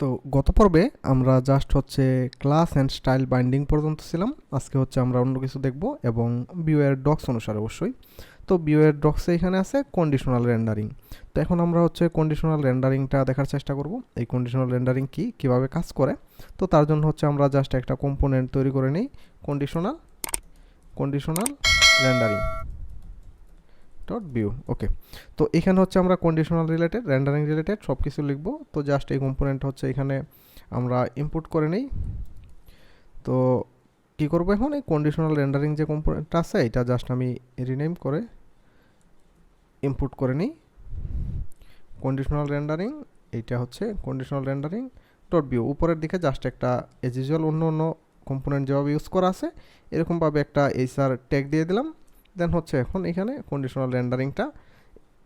তো গত পর্বে আমরা জাস্ট হচ্ছে ক্লাস অ্যান্ড স্টাইল বাইন্ডিং পর্যন্ত ছিলাম। আজকে হচ্ছে আমরা অন্য কিছু দেখব এবং ভিউয়ের ডক্স অনুসারে অবশ্যই। তো ভিউয়ের ডক্সে এখানে আছে কন্ডিশনাল রেন্ডারিং। তো এখন আমরা হচ্ছে কন্ডিশনাল রেন্ডারিংটা দেখার চেষ্টা করব। এই কন্ডিশনাল রেন্ডারিং কি, কিভাবে কাজ করে। তো তার জন্য হচ্ছে আমরা জাস্ট একটা কম্পোনেন্ট তৈরি করে নিই, conditional conditional rendering dot view. Okay, তো এখানে হচ্ছে আমরা কন্ডিশনাল রিলেটেড, রেন্ডারিং রিলেটেড সব কিছু লিখবো। তো জাস্ট এই কম্পোনেন্ট হচ্ছে এখানে আমরা ইনপুট করে নিই। তো কি করবো এখন, এই কন্ডিশনাল রেন্ডারিং যে কম্পোনেন্টটা আছে এটা জাস্ট আমি রিনেম করে ইনপুট করে নিই। কন্ডিশনাল রেন্ডারিং, এইটা হচ্ছে কন্ডিশনাল রেন্ডারিং ডট ভিউ। উপরের দিকে জাস্ট একটা এজ ইউজুয়াল অন্য অন্য কম্পোনেন্ট যেভাবে ইউজ করা আছে এরকমভাবে একটা এইচআর ট্যাগ দিয়ে দিলাম। দেন হচ্ছে এখন এখানে কন্ডিশনাল রেন্ডারিংটা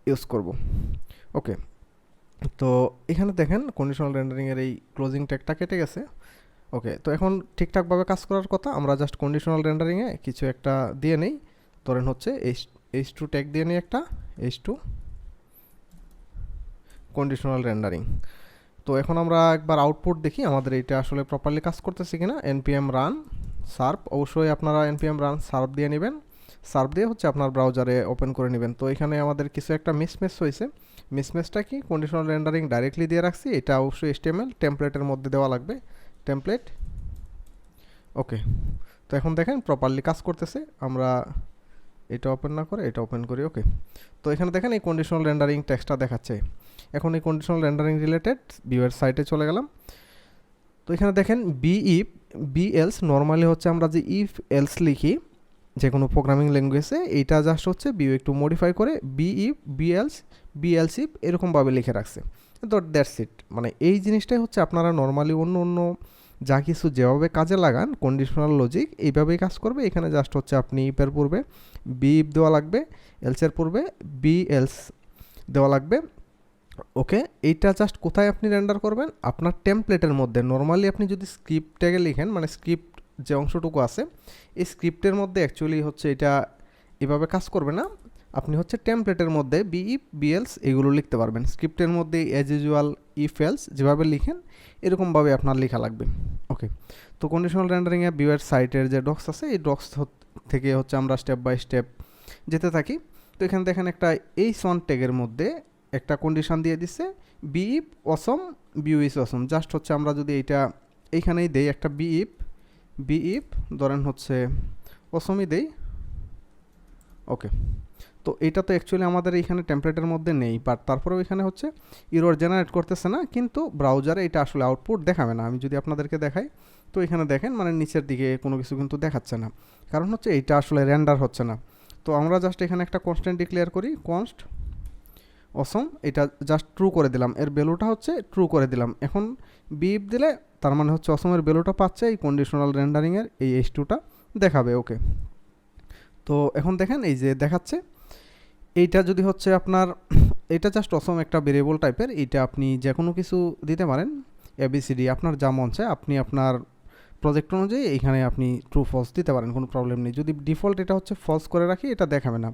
ইউজ করব। ওকে, তো এখানে দেখেন কন্ডিশনাল রেন্ডারিংয়ের এই ক্লোজিং ট্যাগটা কেটে গেছে। ওকে, তো এখন ঠিকঠাকভাবে কাজ করার কথা। আমরা জাস্ট কন্ডিশনাল রেন্ডারিংয়ে কিছু একটা দিয়ে নেই, ধরেন হচ্ছে H2 ট্যাগ দিয়ে নিই একটা, H2 কন্ডিশনাল রেন্ডারিং। তো এখন আমরা একবার আউটপুট দেখি আমাদের এটা আসলে প্রপারলি কাজ করতেছে কিনা। npm রান সার্প, অবশ্যই আপনারা npm রান সার্প দিয়ে নেবেন। সার্ভ দিয়ে হচ্ছে আপনার ব্রাউজারে ওপেন করে নেবেন। তো এখানে আমাদের কিছু একটা মিসম্যাচ হয়েছে। মিসম্যাচটা কি, কন্ডিশনাল রেন্ডারিং ডাইরেক্টলি দিয়ে রাখছি, এটা অবশ্যই HTML টেমপ্লেটের মধ্যে দেওয়া লাগবে, টেমপ্লেট। ওকে, তো এখন দেখেন প্রপারলি কাজ করতেছে। আমরা এটা ওপেন না করে এটা ওপেন করি। ওকে, তো এখানে দেখেন এই কন্ডিশনাল রেন্ডারিং টেক্সটটা দেখাচ্ছে। এখন এই কন্ডিশনাল রেন্ডারিং রিলেটেড ভিউয়ের সাইটে চলে গেলাম। তো এখানে দেখেন V if V else, normally হচ্ছে আমরা যে ইফ এলস লিখি যে কোনো প্রোগ্রামিং ল্যাঙ্গুয়েজে, এইটা জাস্ট হচ্ছে ভিউ একটু মডিফাই করে V if V else if এরকমভাবে লিখে রাখছে। তো দ্যাটস ইট, মানে এই জিনিসটাই হচ্ছে আপনারা নর্মালি অন্য অন্য যা কিছু যেভাবে কাজে লাগান কন্ডিশনাল লজিক এইভাবেই কাজ করবে। এখানে জাস্ট হচ্ছে আপনি ইফের পূর্বে বি ইফ দেওয়া লাগবে, এলসের পূর্বে বি এলস দেওয়া লাগবে। ওকে, এইটা জাস্ট কোথায় আপনি রেন্ডার করবেন, আপনার টেমপ্লেটের মধ্যে। নর্মালি আপনি যদি স্ক্রিপ্ট ট্যাগে লিখেন, মানে স্ক্রিপ্ট যে অংশটুকু আছে এই স্ক্রিপ্টের মধ্যে অ্যাকচুয়ালি হচ্ছে এটা এভাবে কাজ করবে না। আপনি হচ্ছে টেমপ্লেটের মধ্যে বি ইফ বি এলস এগুলো লিখতে পারবেন। স্ক্রিপ্টের মধ্যে অ্যাজ ইউজুয়াল ইফ এলস যেভাবে লিখেন এরকমভাবে আপনার লেখা লাগবে। ওকে, তো কন্ডিশনাল রেন্ডারিংয়ে ভিউয়ের সাইটের যে ডক্স আছে এই ডক্স থেকে হচ্ছে আমরা স্টেপ বাই স্টেপ যেতে থাকি। তো এখানে দেখেন একটা H1 ট্যাগের মধ্যে একটা কন্ডিশন দিয়ে দিচ্ছে V if awesome Vue is awesome. Just হচ্ছে আমরা যদি এইটা এইখানেই দেই একটা বি ইফ ধরেন হচ্ছে অসমই দেই। ওকে, তো এটা তো অ্যাকচুয়ালি আমাদের এইখানে টেমপ্লেটের মধ্যে নেই, বাট তারপরেও এখানে হচ্ছে এরর জেনারেট করতেছে না, কিন্তু ব্রাউজারে এটা আসলে আউটপুট দেখাবে না। আমি যদি আপনাদেরকে দেখাই, তো এখানে দেখেন মানে নিচের দিকে কোনো কিছু কিন্তু দেখাচ্ছে না, কারণ হচ্ছে এইটা আসলে রেন্ডার হচ্ছে না। তো আমরা জাস্ট এখানে একটা কনস্ট্যান্ট ডিক্লেয়ার করি, কনস্ট অসম, এটা জাস্ট ট্রু করে দিলাম, এর ভ্যালুটা হচ্ছে ট্রু করে দিলাম। এখন বিপ দিলে তার মানে হচ্ছে অসমের ভ্যালুটা পাচ্ছে, এই কন্ডিশনাল রেন্ডারিংয়ের এই H2টা দেখাবে। ওকে, তো এখন দেখেন এই যে দেখাচ্ছে। এইটা যদি হচ্ছে আপনার এটা জাস্ট অসম একটা ভেরিয়েবল টাইপের, এইটা আপনি যে কোনো কিছু দিতে পারেন, ABCD আপনার যা মন চায় আপনি আপনার প্রজেক্ট অনুযায়ী এইখানে আপনি ট্রু ফলস দিতে পারেন, কোনো প্রবলেম নেই। যদি ডিফল্ট এটা হচ্ছে ফলস করে রাখি এটা দেখাবে না।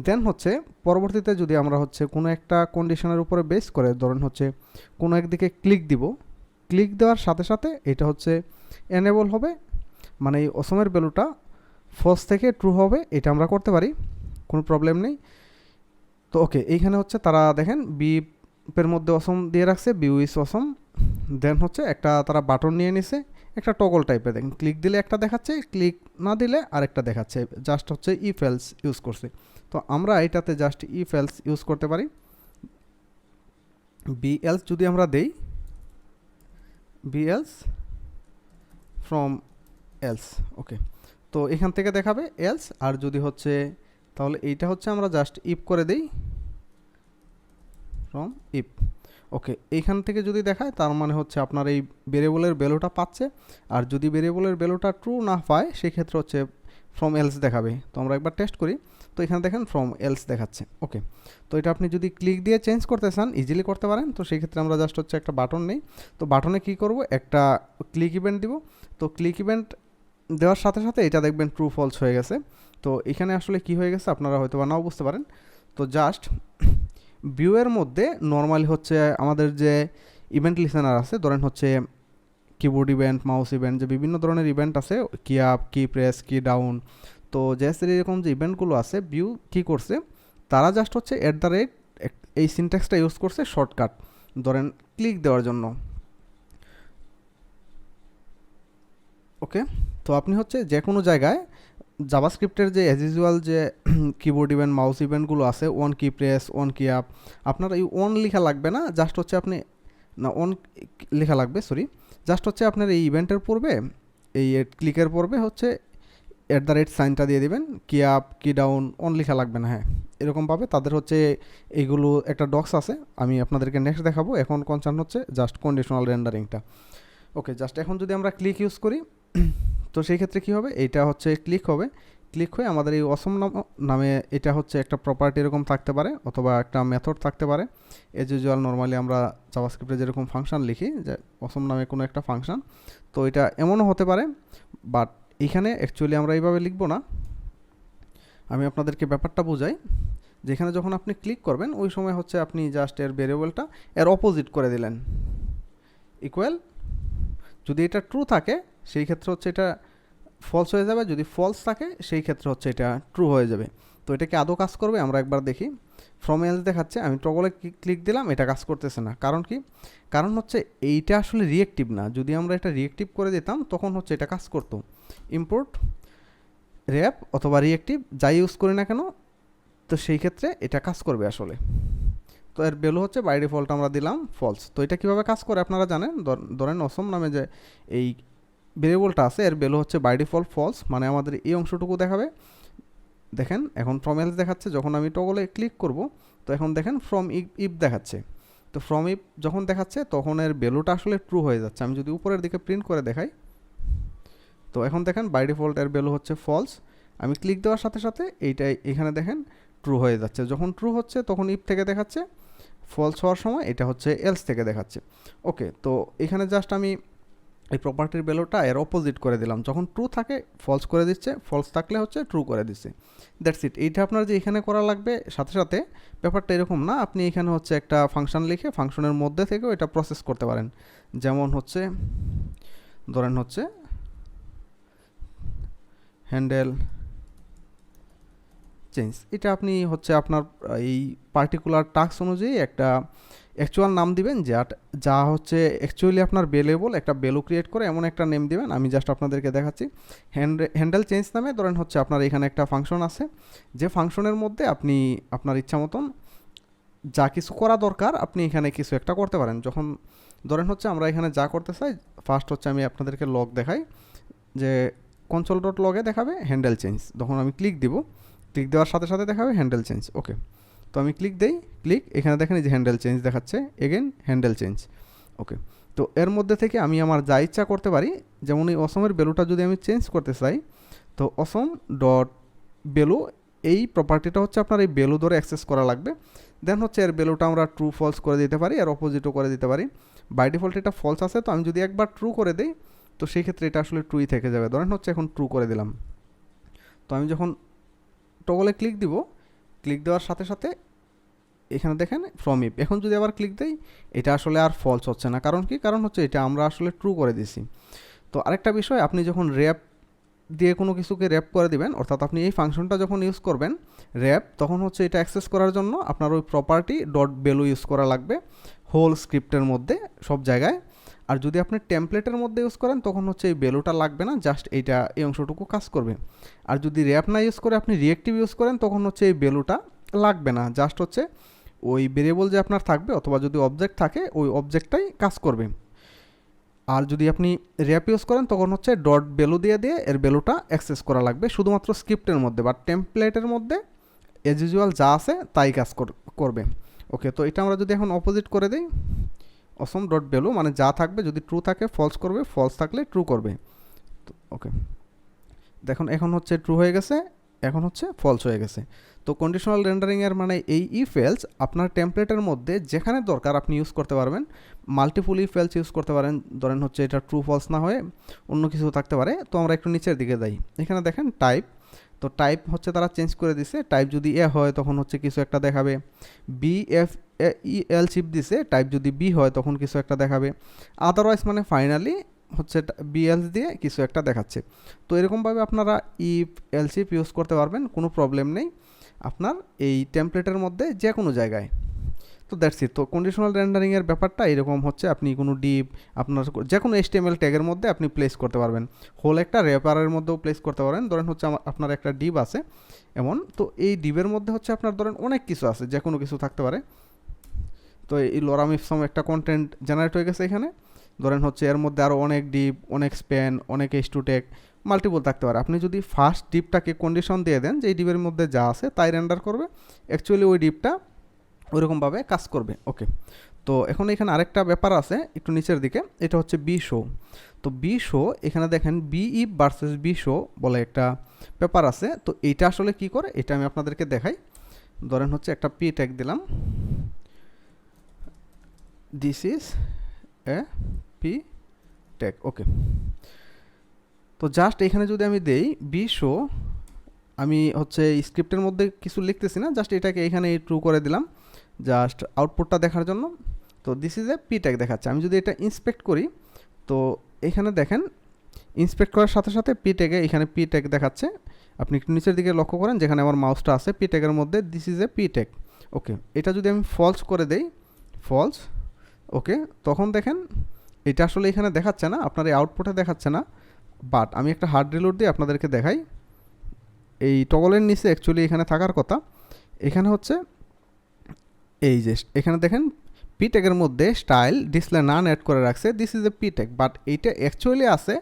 দেন হচ্ছে পরবর্তীতে যদি আমরা হচ্ছে কোনো একটা কন্ডিশনের উপরে বেস করে ধরেন হচ্ছে কোনো একদিকে ক্লিক দিব, ক্লিক দেওয়ার সাথে সাথে এটা হচ্ছে এনেবল হবে, মানে এই অসমের ভ্যালুটা ফলস থেকে ট্রু হবে, এটা আমরা করতে পারি, কোনো প্রবলেম নেই। তো ওকে, এইখানে হচ্ছে তারা দেখেন বিপের মধ্যে অসম দিয়ে রাখছে, বিউ ইজ অসম। দেন হচ্ছে একটা তারা বাটন নিয়ে নিছে, একটা টগল টাইপের, দেখেন ক্লিক দিলে একটা দেখাচ্ছে, ক্লিক না দিলে আরেকটা দেখাচ্ছে, জাস্ট হচ্ছে ইফ এলস ইউজ করছে। তো আমরা এটাতে জাস্ট ইফ এলস ইউজ করতে পারি। বি এলস যদি আমরা দেই, বি এলস ফ্রম এলস। ওকে, তো এখান থেকে দেখাবে এলস, আর যদি হচ্ছে তাহলে এইটা হচ্ছে আমরা জাস্ট ইফ করে দেই, ফ্রম ইফ। ওকে, এইখান থেকে যদি দেখায় তার মানে হচ্ছে আপনার এই ভেরিয়েবলের ভ্যালুটা পাচ্ছে, আর যদি ভেরিয়েবলের ভ্যালুটা ট্রু না পায় সেক্ষেত্রে হচ্ছে ফ্রম এলস দেখাবে। তো আমরা একবার টেস্ট করি, তো এখানে দেখেন ফ্রম এলস দেখাচ্ছে। ওকে, তো এটা আপনি যদি ক্লিক দিয়ে চেঞ্জ করতে চান ইজিলি করতে পারেন। তো সেই ক্ষেত্রে আমরা জাস্ট হচ্ছে একটা বাটন নেই, তো বাটনে কি করব, একটা ক্লিক ইভেন্ট দিব। তো ক্লিক ইভেন্ট দেওয়ার সাথে সাথে এটা দেখবেন ট্রু ফলস হয়ে গেছে। তো এখানে আসলে কি হয়ে গেছে আপনারা হয়তো বা নাও বুঝতে পারেন। তো জাস্ট ভিউয়ের মধ্যে নর্মালি হচ্ছে আমাদের যে ইভেন্ট লিসেনার আছে, ধরেন হচ্ছে কিবোর্ড ইভেন্ট, মাউস ইভেন্ট, যে বিভিন্ন ধরনের ইভেন্ট আছে, কি আপ, কি প্রেস, কি ডাউন। তো জেএসের এরকম যে ইভেন্টগুলো আছে, ভিউ কি করছে, তারা জাস্ট হচ্ছে @ এই সিনট্যাক্সটা ইউজ করছে শর্টকাট, ধরেন ক্লিক দেওয়ার জন্য। ওকে, তো আপনি হচ্ছে যে কোনো জায়গায় জাভাস্ক্রিপ্টের যে অ্যাজ ইউজুয়াল যে কিবোর্ড ইভেন্ট, মাউস ইভেন্টগুলো আছে, ওয়ান কি প্রেস, ওয়ান কি আপ, আপনার এই ওয়ান লেখা লাগবে না, জাস্ট হচ্ছে আপনি না ওয়ান লেখা লাগবে, সরি, জাস্ট হচ্ছে আপনার এই ইভেন্টের পূর্বে, এই ক্লিকের পূর্বে হচ্ছে সাইনটা দিয়ে দিবেন, কি আপ, কি ডাউন, অন লেখা লাগবে না। হ্যাঁ, এরকমভাবে তাদের হচ্ছে এইগুলো একটা ডক্স আছে, আমি আপনাদেরকে নেক্সট দেখাবো। এখন কনসার্ন হচ্ছে জাস্ট কন্ডিশনাল রেন্ডারিংটা। ওকে, জাস্ট এখন যদি আমরা ক্লিক ইউজ করি, তো সেই ক্ষেত্রে কী হবে, এইটা হচ্ছে ক্লিক হবে, ক্লিক হয়ে আমাদের এই অসম নামে এটা হচ্ছে একটা প্রপার্টি এরকম থাকতে পারে, অথবা একটা মেথড থাকতে পারে। এজ ইউজুয়াল নর্মালি আমরা জাভাস্ক্রিপ্টে যেরকম ফাংশন লিখি, যে অসম নামে কোনো একটা ফাংশন, তো এটা এমনও হতে পারে, বাট এখানে অ্যাকচুয়ালি আমরা এইভাবে লিখব না। আমি আপনাদেরকে ব্যাপারটা বোঝাই। যেখানে যখন আপনি ক্লিক করবেন, ওই সময় হচ্ছে আপনি জাস্ট এর ভেরিয়েবলটা এর অপোজিট করে দিলেন, ইকুয়াল। যদি এটা ট্রু থাকে সেই ক্ষেত্রে হচ্ছে এটা ফলস হয়ে যাবে, যদি ফলস থাকে সেই ক্ষেত্রে হচ্ছে এটা ট্রু হয়ে যাবে। তো এটা কি আদৌ কাজ করবে, আমরা একবার দেখি। ফ্রম এলস দেখাচ্ছে, আমি টগলে ক্লিক দিলাম, এটা কাজ করতেছে না। কারণ কি, কারণ হচ্ছে এইটা আসলে রিয়েক্টিভ না। যদি আমরা এটা রিয়েক্টিভ করে দিতাম তখন হচ্ছে এটা কাজ করতো। ইম্পোর্ট র্যাপ অথবা রিয়েক্টিভ যাই ইউজ করি না কেন, তো সেই ক্ষেত্রে এটা কাজ করবে আসলে। তো এর ভ্যালু হচ্ছে বাই ডিফল্ট আমরা দিলাম ফলস। তো এটা কীভাবে কাজ করে আপনারা জানেন, ধরেন অসম নামে যে এই ভেরিয়েবলটা আছে, এর ভ্যালু হচ্ছে বাই ডিফল্ট ফলস, মানে আমাদের এই অংশটুকু দেখাবে। দেখেন এখন ফ্রম এলস দেখাচ্ছে, যখন আমি টগলে ক্লিক করব তো এখন দেখেন ফ্রম ইফ দেখাচ্ছে। তো ফ্রম ইফ যখন দেখাচ্ছে তখন এর ভ্যালুটা আসলে ট্রু হয়ে যাচ্ছে। আমি যদি উপরের দিকে প্রিন্ট করে দেখাই, তো এখন দেখেন বাই ডিফল্ট এর ভ্যালু হচ্ছে ফলস। আমি ক্লিক দেওয়ার সাথে সাথে এইটাই এখানে দেখেন ট্রু হয়ে যাচ্ছে। যখন ট্রু হচ্ছে তখন ইফ থেকে দেখাচ্ছে, ফলস হওয়ার সময় এটা হচ্ছে এলস থেকে দেখাচ্ছে। ওকে, তো এখানে জাস্ট আমি এই প্রপার্টির ভ্যালুটা এর অপোজিট করে দিলাম। যখন ট্রু থাকে ফলস করে দিচ্ছে, ফলস থাকলে হচ্ছে ট্রু করে দিচ্ছে। That's it. এইটা আপনার যে এখানে করা লাগবে, সাথে সাথে ব্যাপারটা এরকম না, আপনি এখানে হচ্ছে একটা ফাংশন লিখে ফাংশনের মধ্যে থেকেও এটা প্রসেস করতে পারেন। যেমন হচ্ছে ধরেন হচ্ছে হ্যান্ডেল চেঞ্জ, এটা আপনি হচ্ছে আপনার এই পার্টিকুলার টাস্ক অনুযায়ী একটা অ্যাকচুয়াল নাম দিবেন, যা হচ্ছে অ্যাকচুয়ালি আপনার ভ্যালুয়েবল একটা ভ্যালু ক্রিয়েট করে এমন একটা নেম দিবেন। আমি জাস্ট আপনাদেরকে দেখাচ্ছি। হ্যান্ডেল চেঞ্জ নামে ধরেন হচ্ছে আপনার এখানে একটা ফাংশন আছে, যে ফাংশনের মধ্যে আপনি আপনার ইচ্ছা মতন যা কিছু করা দরকার আপনি এখানে কিছু একটা করতে পারেন। যখন ধরেন হচ্ছে আমরা এখানে যা করতে চাই, ফার্স্ট হচ্ছে আমি আপনাদেরকে লগ দেখাই, যে console.log-এ দেখাবে হ্যান্ডেল চেঞ্জ। তখন আমি ক্লিক দিব, ক্লিক দেওয়ার সাথে সাথে দেখাবে হ্যান্ডেল চেঞ্জ। ওকে, তো আমি ক্লিক দেই, ক্লিক, এখানে দেখেন এই যে হ্যান্ডেল চেঞ্জ দেখাচ্ছে, এগেন হ্যান্ডেল চেঞ্জ। ওকে, তো এর মধ্যে থেকে আমি আমার যা ইচ্ছা করতে পারি। যেমন এই অসমের ভ্যালুটা যদি আমি চেঞ্জ করতে চাই, তো অসম ডট ভ্যালু, এই প্রপার্টিটা হচ্ছে আপনার এই ভ্যালু ধরে অ্যাক্সেস করা লাগবে। দেন হচ্ছে এর ভ্যালুটা আমরা ট্রু ফলস করে দিতে পারি, আর অপোজিটও করে দিতে পারি। বাই ডিফল্ট এটা ফলস আছে, তো আমি যদি একবার ট্রু করে দিই তো সেই ক্ষেত্রে এটা আসলে ট্রুই থেকে যাবে। ধরেন হচ্ছে এখন ট্রু করে দিলাম, তো আমি যখন টগলে ক্লিক দিব, ক্লিক দেওয়ার সাথে সাথে এখানে দেখেন ফ্রম ইফ। এখন যদি আবার ক্লিক দেই, এটা আসলে আর ফলস হচ্ছে না। কারণ কি, কারণ হচ্ছে এটা আমরা আসলে ট্রু করে দিছি। তো আরেকটা বিষয়, আপনি যখন র্যাপ দিয়ে কোনো কিছুকে র্যাপ করে দিবেন, অর্থাৎ আপনি এই ফাংশনটা যখন ইউজ করবেন র্যাপ, তখন হচ্ছে এটা অ্যাক্সেস করার জন্য আপনার ওই প্রপার্টি ডট ভ্যালু ইউজ করা লাগবে হোল স্ক্রিপ্টের মধ্যে সব জায়গায়। আর যদি আপনি টেমপ্লেটের মধ্যে ইউজ করেন তখন হচ্ছে এই ভ্যালুটা লাগবে না, জাস্ট এইটা এই অংশটুকু কাজ করবে। আর যদি র্যাপ না ইউজ করে আপনি রিয়েক্টিভ ইউজ করেন তখন হচ্ছে এই ভ্যালুটা লাগবে না, জাস্ট হচ্ছে ওই ভেরিয়েবল যে আপনার থাকবে, অথবা যদি অবজেক্ট থাকে ওই অবজেক্টটাই কাজ করবে। আর যদি আপনি র্যাপ ইউজ করেন তখন হচ্ছে ডট ভ্যালু দিয়ে দিয়ে এর ভ্যালুটা অ্যাক্সেস করা লাগবে শুধুমাত্র স্ক্রিপ্টের মধ্যে, বা টেমপ্লেটের মধ্যে এজ ইউজুয়াল যা আছে তাই কাজ করবে। ওকে, তো এটা আমরা যদি এখন অপোজিট করে দিই, অসম ডট ভ্যালু মানে যা থাকবে, যদি ট্রু থাকে ফলস করবে, ফলস থাকলে ট্রু করবে। তো ওকে, দেখুন এখন হচ্ছে ট্রু হয়ে গেছে, এখন হচ্ছে ফলস হয়ে গেছে। তো কন্ডিশনাল রেন্ডারিংয়ের মানে এই ইফ এলস আপনার টেমপ্লেটের মধ্যে যেখানে দরকার আপনি ইউজ করতে পারবেন। মাল্টিপুল ইফ এলস ইউজ করতে পারেন, ধরেন হচ্ছে এটা ট্রু ফলস না হয়ে অন্য কিছু থাকতে পারে। তো আমরা একটু নিচের দিকে যাই, এখানে দেখেন টাইপ, তো টাইপ হচ্ছে তারা চেঞ্জ করে দিছে, টাইপ যদি এ হয় তখন হচ্ছে কিছু একটা দেখাবে, বি এফ ই এল চিপ দিছে, টাইপ যদি বি হয় তখন কিছু একটা দেখাবে, আদারওয়াইজ মানে ফাইনালি হচ্ছে বিএলস দিয়ে কিছু একটা দেখাচ্ছে। তো এরকমভাবে আপনারা ইফ এলসিফ ইউজ করতে পারবেন, কোনো প্রবলেম নেই আপনার এই টেমপ্লেটের মধ্যে যে কোনো জায়গায়। তো দ্যাটস ইট। তো কন্ডিশনাল রেন্ডারিংয়ের ব্যাপারটা এরকম হচ্ছে, আপনি কোনো ডিপ আপনার যে কোনো HTML ট্যাগের মধ্যে আপনি প্লেস করতে পারবেন, হোল একটা র্যাপারের মধ্যেও প্লেস করতে পারেন। ধরেন হচ্ছে আপনার একটা ডিপ আছে এমন, তো এই ডিপের মধ্যে হচ্ছে আপনার ধরেন অনেক কিছু আছে, যে কোনো কিছু থাকতে পারে। তো এই লরাম ইপসাম একটা কন্টেন্ট জেনারেট হয়ে গেছে এখানে, ধরেন হচ্ছে এর মধ্যে আরও অনেক ডিপ, অনেক স্প্যান, অনেক H2 ট্যাগ, মাল্টিপল থাকতে পারে। আপনি যদি ফার্স্ট ডিপটাকে কন্ডিশন দিয়ে দেন যে এই ডিপের মধ্যে যা আছে তাই রেন্ডার করবে, অ্যাকচুয়ালি ওই ডিপটা ওইরকমভাবে কাজ করবে। ওকে, তো এখন এখানে আরেকটা ব্যাপার আছে একটু নিচের দিকে, এটা হচ্ছে বি শো। তো বি শো এখানে দেখেন V if versus V show বলে একটা ব্যাপার আছে। তো এইটা আসলে কি করে এটা আমি আপনাদেরকে দেখাই। ধরেন হচ্ছে একটা পি ট্যাগ দিলাম, this is a P tag. Okay, তো জাস্ট এখানে যদি আমি দেই বি শো, আমি হচ্ছে স্ক্রিপ্টের মধ্যে কিছু লিখতেছি না, জাস্ট এটাকে এখানে ট্রু করে দিলাম জাস্ট আউটপুটটা দেখার জন্য। তো this is a P tag দেখাচ্ছে। আমি যদি এটা ইন্সপেক্ট করি, তো এখানে দেখেন ইন্সপেক্ট করার সাথে সাথে পি ট্যাগে এখানে পি ট্যাগ দেখাচ্ছে। আপনি একটু নিচের দিকে লক্ষ্য করেন যেখানে আমার মাউসটা আছে, পি ট্যাগের মধ্যে this is a P tag. Okay, এটা যদি আমি ফলস করে দেই, ফলস, ওকে, তখন দেখেন এটা আসলে এখানে দেখাচ্ছে না, আপনার এই আউটপুটে দেখাচ্ছে না। বাট আমি একটা হার্ড রিলোড দিয়ে আপনাদেরকে দেখাই, এই টগলের নিচে অ্যাকচুয়ালি এখানে থাকার কথা, এখানে হচ্ছে এই যে এখানে দেখেন পি ট্যাগের মধ্যে স্টাইল ডিসপ্লে নান অ্যাড করে রাখছে, this is a P tag, but এইটা অ্যাকচুয়ালি আছে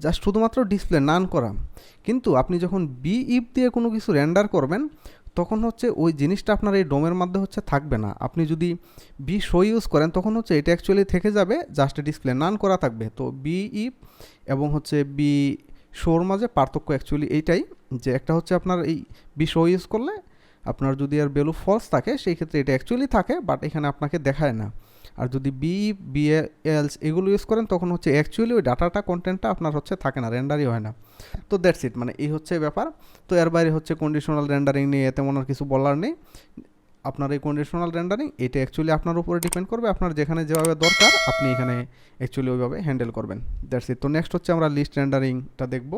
জাস্ট শুধুমাত্র ডিসপ্লে নান করা। কিন্তু আপনি যখন বি ইফ দিয়ে কোনো কিছু রেন্ডার করবেন তখন হচ্ছে ওই জিনিসটা আপনার এই ডোমের মধ্যে হচ্ছে থাকবে না। আপনি যদি বি শো ইউজ করেন তখন হচ্ছে এটা অ্যাকচুয়ালি থেকে যাবে, জাস্ট ডিসপ্লে নান করা থাকবে। তো বি ইফ এবং হচ্ছে বি শোর মাঝে পার্থক্য অ্যাকচুয়ালি এইটাই, যে একটা হচ্ছে আপনার এই বি শো ইউজ করলে আপনার যদি আর ভ্যালু ফলস থাকে সেই ক্ষেত্রে এটা অ্যাকচুয়ালি থাকে, বাট এখানে আপনাকে দেখায় না। আর যদি বি এলস এগুলো ইউজ করেন তখন হচ্ছে অ্যাকচুয়ালি ওই ডাটাটা কন্টেন্টটা আপনার হচ্ছে থাকে না, রেন্ডারই হয় না। তো দ্যাটস ইট, মানে এই হচ্ছে ব্যাপার। তো এর বাইরে হচ্ছে কন্ডিশনাল রেন্ডারিং নিয়ে তেমন আর কিছু বলার নেই। আপনার এই কন্ডিশনাল রেন্ডারিং এটা অ্যাকচুয়ালি আপনার উপরে ডিপেন্ড করবে, আপনার যেখানে যেভাবে দরকার আপনি এখানে অ্যাকচুয়ালি ওইভাবে হ্যান্ডেল করবেন। That's it. তো নেক্সট হচ্ছে আমরা লিস্ট রেন্ডারিংটা দেখবো।